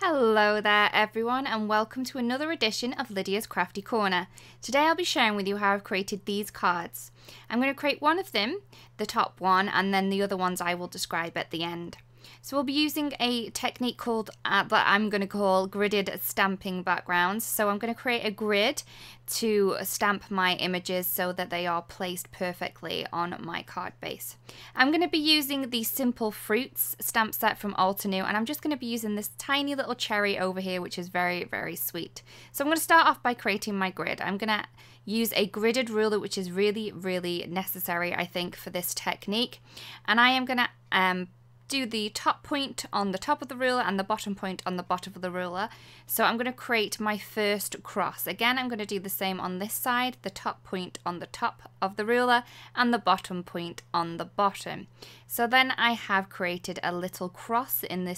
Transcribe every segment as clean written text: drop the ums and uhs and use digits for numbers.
Hello there everyone, and welcome to another edition of Lydia's Crafty Corner. Today I'll be sharing with you how I've created these cards. I'm going to create one of them, the top one, and then the other ones I will describe at the end. So we'll be using a technique called, that I'm going to call gridded stamping backgrounds. So I'm going to create a grid to stamp my images so that they are placed perfectly on my card base. I'm going to be using the Simple Fruits stamp set from Altenew, and I'm just going to be using this tiny little cherry over here, which is very, very sweet. So I'm going to start off by creating my grid. I'm going to use a gridded ruler, which is really, really necessary, I think, for this technique. And I am going to do the top point on the top of the ruler and the bottom point on the bottom of the ruler. So I'm going to create my first cross. Again, I'm going to do the same on this side, the top point on the top of the ruler and the bottom point on the bottom. So then I have created a little cross in the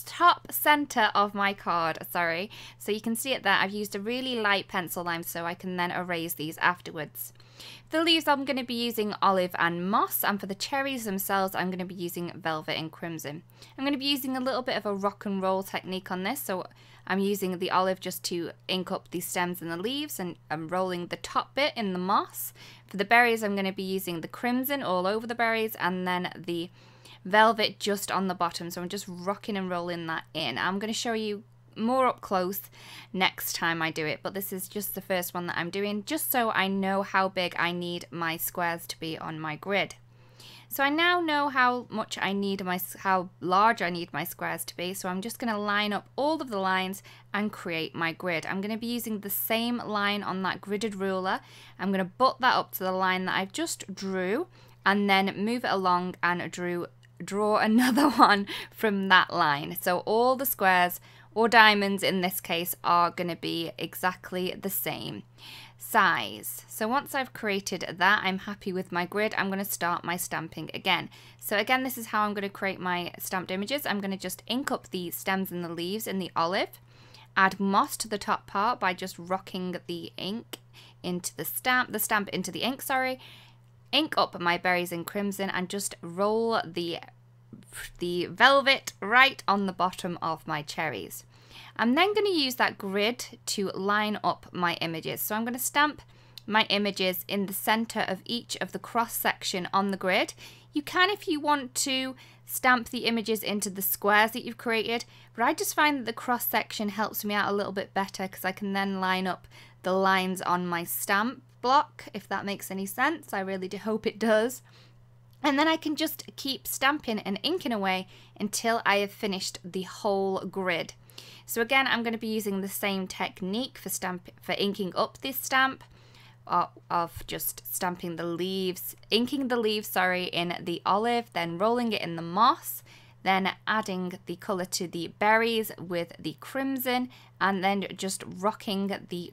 top center of my card, sorry. So you can see it there. I've used a really light pencil line so I can then erase these afterwards. For the leaves, I'm going to be using olive and moss, and for the cherries themselves, I'm going to be using velvet and crimson. I'm going to be using a little bit of a rock and roll technique on this, so I'm using the olive just to ink up the stems and the leaves, and I'm rolling the top bit in the moss. For the berries, I'm going to be using the crimson all over the berries, and then the velvet just on the bottom, so I'm just rocking and rolling that in. I'm going to show you more up close next time I do it, but this is just the first one that I'm doing, just so I know how big I need my squares to be on my grid. So I now know how large I need my squares to be, so I'm just going to line up all of the lines and create my grid. I'm going to be using the same line on that gridded ruler. I'm going to butt that up to the line that I've just drew, and then move it along and draw another one from that line. So all the squares, or diamonds in this case, are going to be exactly the same size. So once I've created that, I'm happy with my grid. I'm going to start my stamping again. So again, this is how I'm going to create my stamped images. I'm going to just ink up the stems and the leaves in the olive, add moss to the top part by just rocking the ink into the stamp into the ink, sorry, ink up my berries in crimson, and just roll the velvet right on the bottom of my cherries. I'm then going to use that grid to line up my images. So I'm going to stamp my images in the center of each of the cross section on the grid. You can, if you want to, stamp the images into the squares that you've created, but I just find that the cross section helps me out a little bit better because I can then line up the lines on my stamp block, if that makes any sense. I really do hope it does. And then I can just keep stamping and inking away until I have finished the whole grid. So again, I'm going to be using the same technique for inking up this stamp, of just stamping the leaves, inking the leaves, sorry, in the olive, then rolling it in the moss, then adding the colour to the berries with the crimson, and then just rocking the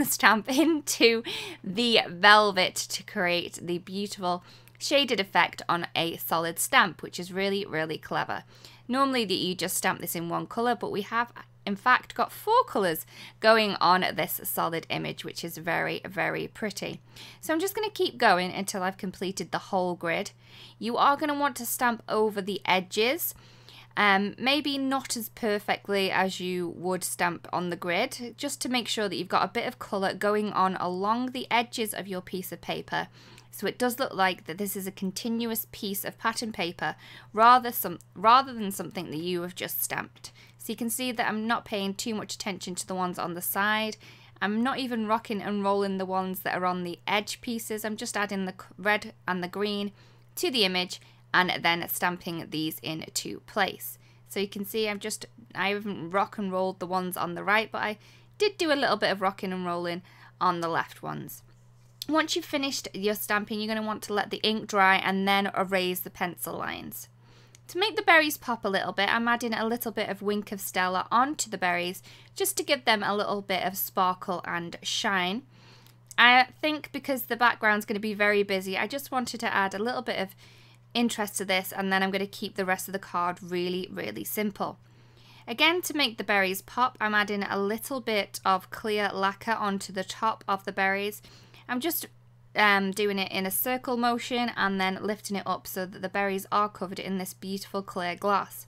stamp into the velvet to create the beautiful shaded effect on a solid stamp, which is really, really clever. Normally you just stamp this in one colour, but we have in fact got 4 colours going on this solid image, which is very, very pretty. So I'm just going to keep going until I've completed the whole grid. You are going to want to stamp over the edges. Maybe not as perfectly as you would stamp on the grid, just to make sure that you've got a bit of colour going on along the edges of your piece of paper. So it does look like that this is a continuous piece of pattern paper rather than something that you have just stamped. So you can see that I'm not paying too much attention to the ones on the side. I'm not even rocking and rolling the ones that are on the edge pieces. I'm just adding the red and the green to the image and then stamping these into place. So you can see I haven't rock and rolled the ones on the right, but I did do a little bit of rocking and rolling on the left ones. Once you've finished your stamping, you're going to want to let the ink dry and then erase the pencil lines. To make the berries pop a little bit, I'm adding a little bit of Wink of Stella onto the berries just to give them a little bit of sparkle and shine. I think because the background's going to be very busy, I just wanted to add a little bit of interest to this, and then I'm going to keep the rest of the card really, really simple. Again, to make the berries pop, I'm adding a little bit of clear lacquer onto the top of the berries. I'm just doing it in a circle motion and then lifting it up so that the berries are covered in this beautiful clear glass.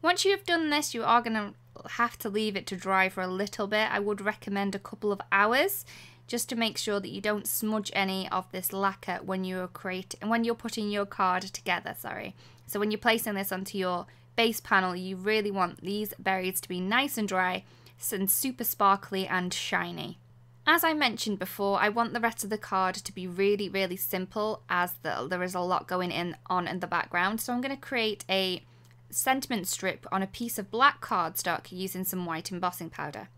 Once you've done this, you are going to have to leave it to dry for a little bit. I would recommend a couple of hours, just to make sure that you don't smudge any of this lacquer when you're putting your card together, So when you're placing this onto your base panel, you really want these berries to be nice and dry and super sparkly and shiny. As I mentioned before, I want the rest of the card to be really, really simple, as there is a lot going on in the background. So I'm going to create a sentiment strip on a piece of black cardstock using some white embossing powder.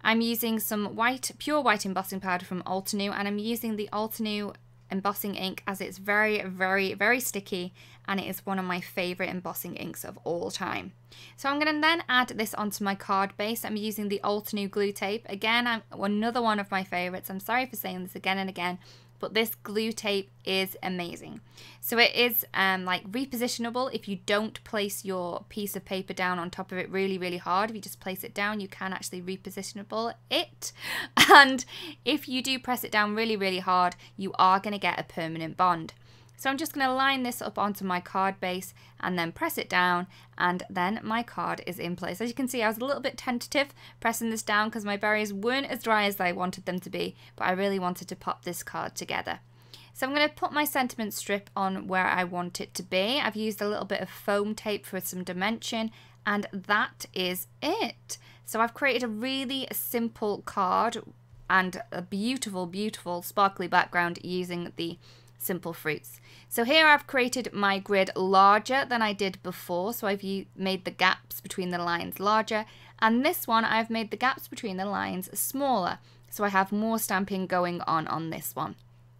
I'm using some pure white embossing powder from Altenew, and I'm using the Altenew embossing ink as it's very, very, very sticky, and it is one of my favourite embossing inks of all time. So I'm going to then add this onto my card base. I'm using the Altenew glue tape. Again, another one of my favourites. I'm sorry for saying this again and again, but this glue tape is amazing. So it is like repositionable. If you don't place your piece of paper down on top of it really, really hard, if you just place it down, you can actually repositionable it. And if you do press it down really, really hard, you are going to get a permanent bond. So I'm just going to line this up onto my card base and then press it down, and then my card is in place. As you can see, I was a little bit tentative pressing this down because my berries weren't as dry as I wanted them to be, but I really wanted to pop this card together. So I'm going to put my sentiment strip on where I want it to be. I've used a little bit of foam tape for some dimension, and that is it. So I've created a really simple card and a beautiful, beautiful sparkly background using the simple fruits. So here I've created my grid larger than I did before, so I've made the gaps between the lines larger, and this one I've made the gaps between the lines smaller, so I have more stamping going on this one.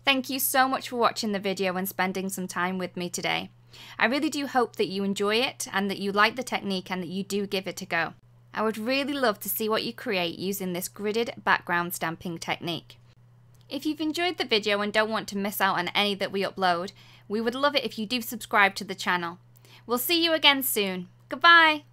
Thank you so much for watching the video and spending some time with me today. I really do hope that you enjoy it and that you like the technique and that you do give it a go. I would really love to see what you create using this gridded background stamping technique. If you've enjoyed the video and don't want to miss out on any that we upload, we would love it if you do subscribe to the channel. We'll see you again soon. Goodbye!